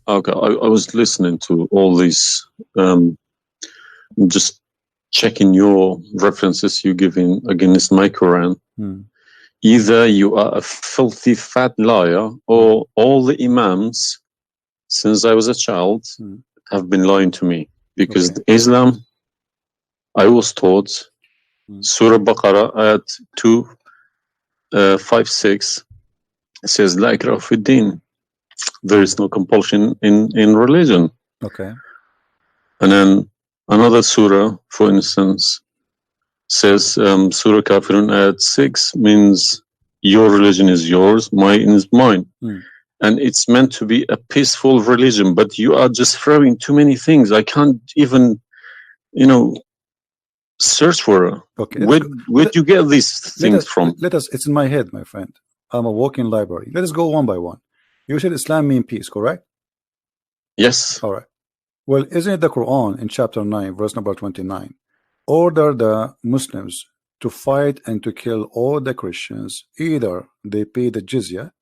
Okay, I was listening to all these, just checking your references you giving against my Quran. Either you are a filthy fat liar, or all the imams since I was a child have been lying to me. Because Islam, I was taught, Surah Baqarah ayat 256 says, La ikraha fi din. There is no compulsion in religion. Okay. And then another surah, for instance, says, Surah Kafirun ayat 6 means your religion is yours, mine is mine. And it's meant to be a peaceful religion, but you are just throwing too many things. I can't even, search for it. Okay. Where do you get these things from? It's in my head, my friend. I'm a walking library. Let us go one by one. You said Islam means peace, correct? Yes. All right. Well, isn't it the Quran in chapter 9, verse number 29, order the Muslims to fight and to kill all the Christians, either they pay the jizya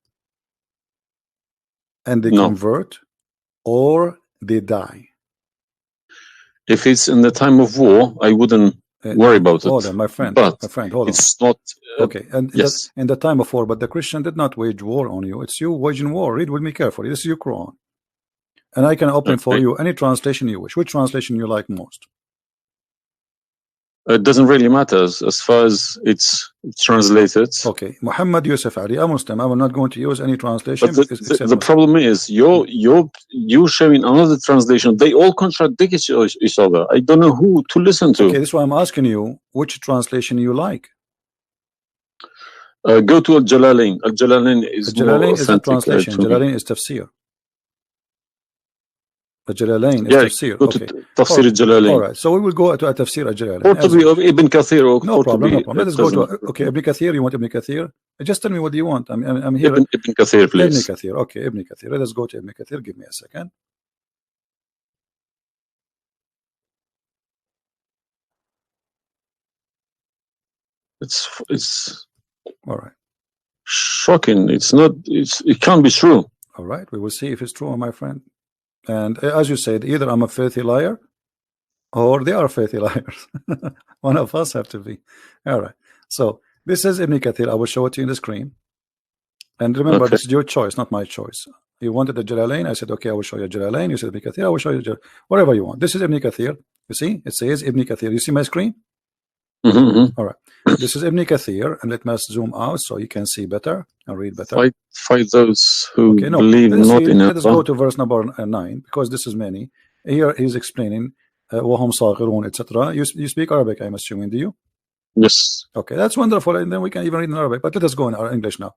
and they convert, or they die? If it's in the time of war, I wouldn't worry about it. Hold on, my friend. But hold on. It's not. Okay, and yes, in the time of war, but the Christian did not wage war on you. It's you waging war. Read with me carefully. This is your Quran, and I can open for you any translation you wish. Which translation you like most? It doesn't really matter as far as it's translated. Okay, Muhammad Yusuf Ali, a Muslim. I will not going to use any translation. But the problem is you're showing another translation. They all contradict each other. I don't know who to listen to. Okay, this is why I'm asking you which translation you like. Go to Al-Jalalain. Al-Jalalain is Al-Jalalain is a translation. Jalalain is tafsir. Al-Jalalain is tafsir. Okay. Tafsir Al-Jalalain. All right. So we will go to a tafsir Al-Jalalain. Or to be Ibn Kathir. No problem. No problem. Let us go to Ibn Kathir. You want Ibn Kathir? Just tell me what do you want. I'm here. Ibn Kathir, please. Ibn Kathir. Okay, Ibn Kathir. Let us go to Ibn Kathir. Give me a second. It's all right. Shocking. It can't be true. All right. We will see if it's true, my friend. And as you said, either I'm a filthy liar or they are filthy liars. One of us have to be. All right. So this is Ibn Kathir. I will show it to you in the screen. And remember, this is your choice, not my choice. You wanted the Jalalain. I said, okay, I will show you Jalalain. You said Ibn Kathir. I will show you whatever you want. This is Ibn Kathir. You see, it says Ibn Kathir. You see my screen? All right. This is Ibn Kathir, and let me zoom out so you can see better and read better. Fight those who believe not in Allah. Let us go to verse number 9, because this is many. Here he's explaining وَهُمْ صَاغِرُونَ, etc. You speak Arabic, I'm assuming, do you? Yes. Okay, that's wonderful, and then we can even read in Arabic. But let us go in our English now.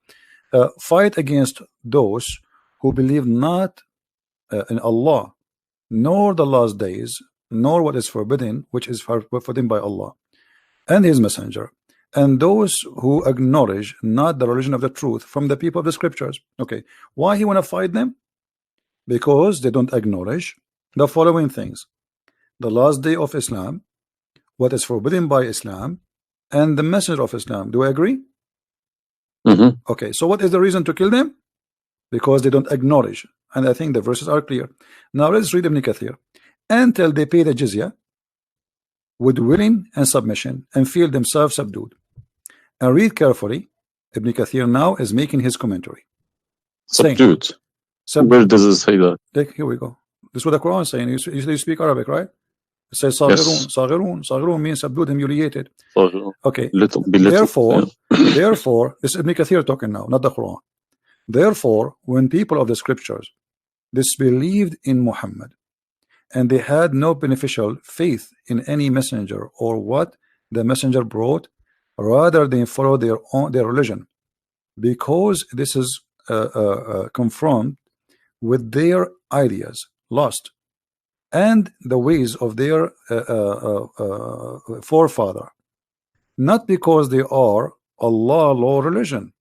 Fight against those who believe not in Allah, nor the last days, nor what is forbidden, which is forbidden by Allah and His Messenger, and those who acknowledge not the religion of the truth from the people of the scriptures. Okay, why he want to fight them? Because they don't acknowledge the following things: the last day of Islam, what is forbidden by Islam, and the messenger of Islam. Do I agree? Okay, so what is the reason to kill them? Because they don't acknowledge, and I think the verses are clear. Now let's read Ibn Kathir. Until they pay the jizya with willing and submission and feel themselves subdued. And read carefully. Ibn Kathir now is making his commentary. Subdued. Where does it say that? Here we go. This is what the Quran is saying. You speak Arabic, right? It says Saghirun. Saghirun. Saghirun means subdued, humiliated. Okay. Therefore, this is Ibn Kathir talking now, not the Quran. Therefore, when people of the scriptures disbelieved in Muhammad, and they had no beneficial faith in any messenger or what the messenger brought, rather they follow their religion, because this is confirmed with their ideas, lost, and the ways of their forefather, not because they are Allah law religion.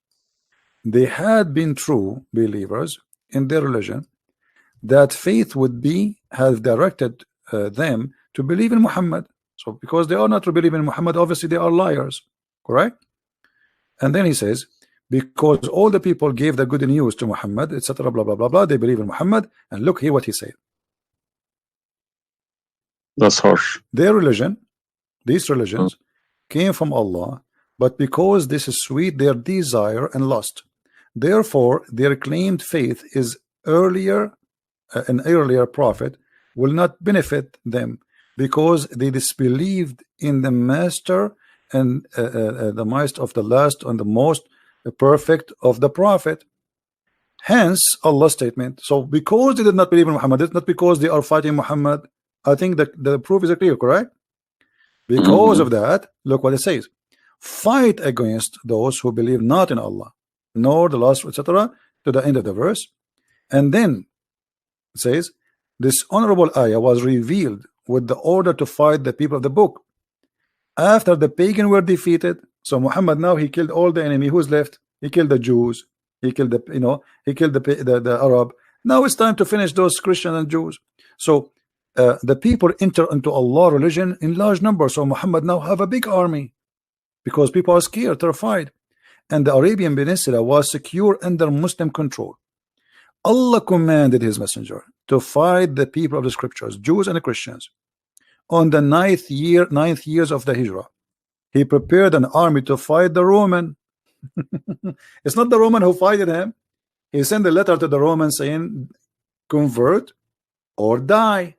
They had been true believers in their religion, that faith would have directed them to believe in Muhammad. So because they are not to believe in Muhammad, obviously they are liars, correct? And then he says, because all the people gave the good news to Muhammad, etc. Blah blah blah blah. They believe in Muhammad, and look here what he said. That's harsh. Their religion, these religions, came from Allah, but because this is sweet, their desire and lust. Therefore, their claimed faith is earlier, an earlier prophet will not benefit them because they disbelieved in the master and the most of the last and the most perfect of the prophet. Hence Allah's statement. So because they did not believe in Muhammad, it's not because they are fighting Muhammad. I think that the proof is clear, correct? Because of that, look what it says: fight against those who believe not in Allah, nor the last, etc., to the end of the verse. And then it says, this honorable ayah was revealed with the order to fight the people of the book after the pagan were defeated. So Muhammad now, he killed all the enemy. Who's left? He killed the Jews, he killed the, he killed the Arab. Now it's time to finish those Christians and Jews. So the people enter into Allah religion in large numbers. So Muhammad now have a big army because people are scared, terrified, and the Arabian Peninsula was secure under Muslim control. Allah commanded his messenger to fight the people of the scriptures, Jews and Christians. On the ninth years of the Hijrah, he prepared an army to fight the Roman. It's not the Roman who fighted him. He sent a letter to the Romans saying, convert or die.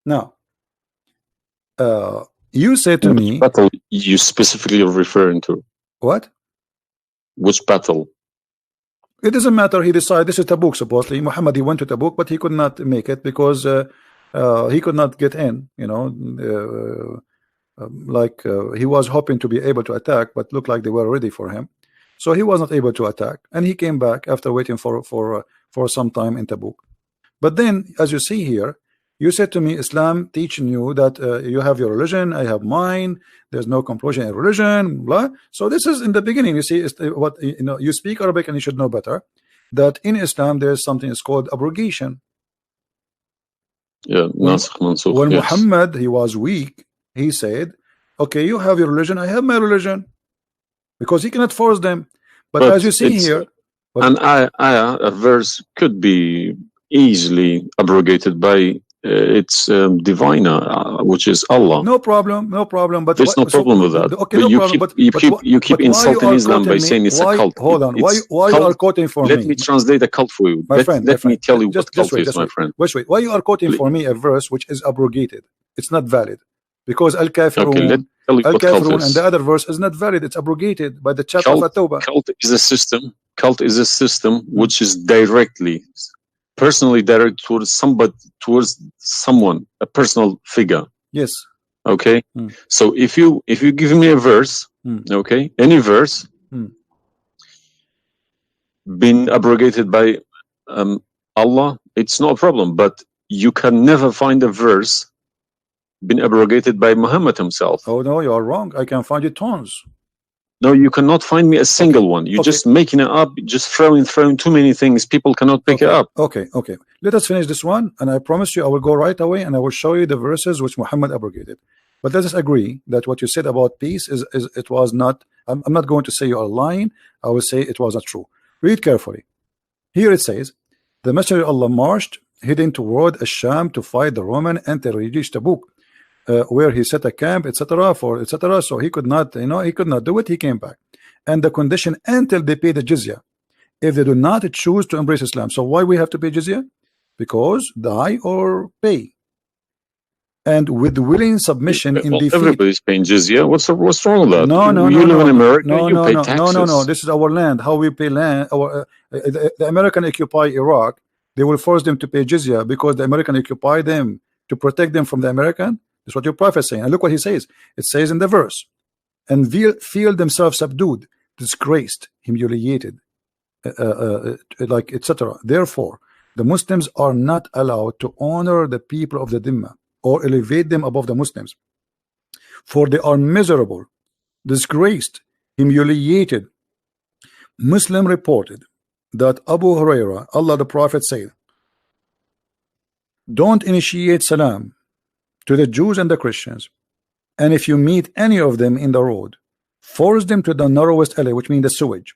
Now, you said to me, battle you specifically referring to? What? Which battle? It doesn't matter. He decided this is Tabuk. Supposedly, Muhammad, he went to Tabuk, but he could not make it because he could not get in. He was hoping to be able to attack, but looked like they were ready for him, so he was not able to attack, and he came back after waiting for some time in Tabuk. But then, as you see here, you said to me, Islam teaching you that you have your religion, I have mine. There's no compulsion in religion, blah. So this is in the beginning. You see, what you speak Arabic and you should know better that in Islam there is something is called abrogation. Yeah, when yes. Muhammad, he was weak, he said, okay, you have your religion, I have my religion, because he cannot force them. But as you see here, a verse could be easily abrogated by its diviner, which is Allah. No problem, no problem. But there's no problem with that. Okay, no problem. You keep insulting Islam by saying it's a cult. Hold on. Why you are quoting for me? Let me translate a cult for you. Let me tell you what cult is, my friend. Wait. Why you are quoting for me a verse which is abrogated? It's not valid because al-kafirun, al-kafirun, and the other verse is not valid. It's abrogated by the chapter of At-Tawbah. Cult is a system. Cult is a system which is personally direct towards someone, a personal figure. Yes. Okay. So if you give me a verse, okay, any verse, been abrogated by Allah, it's no problem. But you can never find a verse been abrogated by Muhammad himself. Oh no, you are wrong. I can find you tons. No, you cannot find me a single one. You're just making it up, just throwing too many things. People cannot pick it up. Okay. Let us finish this one, and I promise you I will go right away and I will show you the verses which Muhammad abrogated. But let us agree that what you said about peace is it was not. I'm not going to say you are lying. I will say it was not true. Read carefully. Here it says, the Messenger of Allah marched, heading toward Asham to fight the Roman until he reached Tabuk, where he set a camp, etc. So he could not, he could not do it. He came back, and the condition until they pay the jizya. If they do not choose to embrace Islam, so why we have to pay jizya? Because die or pay. And with willing submission in defeat. Everybody's paying jizya. What's wrong with that? No. You live in America. You pay taxes. No. This is our land. How we pay land? The American occupy Iraq. They will force them to pay jizya because the American occupy them to protect them from the American. That's what your prophet is saying. And look what he says. It says in the verse, and feel themselves subdued, disgraced, humiliated, etc. Therefore, the Muslims are not allowed to honor the people of the Dhimma or elevate them above the Muslims, for they are miserable, disgraced, humiliated. Muslim reported that Abu Huraira, Allah the Prophet said, don't initiate salam to the Jews and the Christians, and if you meet any of them in the road, force them to the narrowest alley, which means the sewage,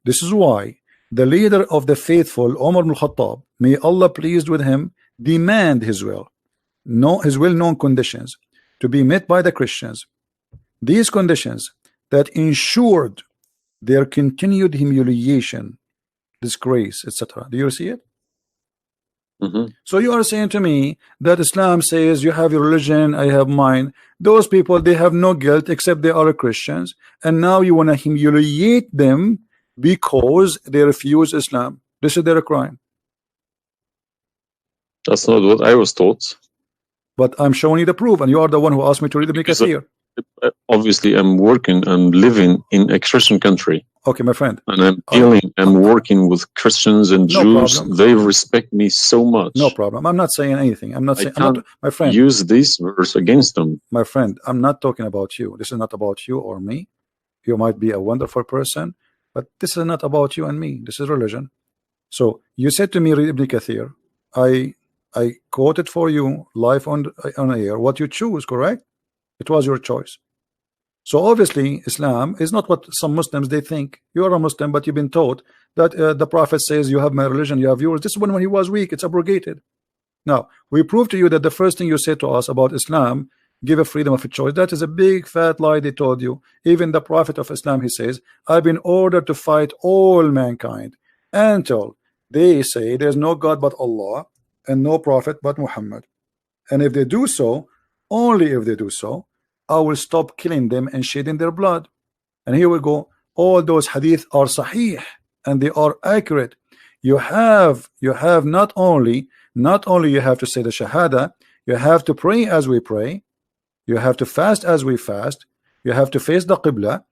This is why the leader of the faithful, Umar ibn Khattab, may Allah pleased with him, demand his will, his well-known conditions to be met by the Christians. These conditions that ensured their continued humiliation, disgrace, etc. Do you see it? So you are saying to me that Islam says you have your religion, I have mine. Those people, they have no guilt except they are Christians, and now you want to humiliate them because they refuse Islam. This is their crime. That's not what I was taught. But I'm showing you the proof, and you are the one who asked me to read Ibn Kathir. Obviously, I'm working and living in a Christian country. Okay, my friend. And I'm working with Christians and Jews. Problem. They respect me so much. No problem. I'm not saying anything. I'm not saying. My friend. Use this verse against them. My friend, I'm not talking about you. This is not about you or me. You might be a wonderful person, but this is not about you and me. This is religion. So you said to me, read Ibn Kathir. I quoted for you live on air what you choose, correct? It was your choice. So obviously Islam is not what some Muslims they think. You are a Muslim, but you've been taught that the Prophet says you have my religion, you have yours. This is when he was weak, it's abrogated. Now we prove to you that the first thing you said to us about Islam, give a freedom of a choice, that is a big fat lie they told you. Even the Prophet of Islam, he says, I've been ordered to fight all mankind until they say there's no God but Allah and no prophet but Muhammad. And if they do so, only if they do so, I will stop killing them and shedding their blood. And here we go. All those hadith are sahih and they are accurate. You have not only you have to say the shahada, you have to pray as we pray, you have to fast as we fast, you have to face the qibla,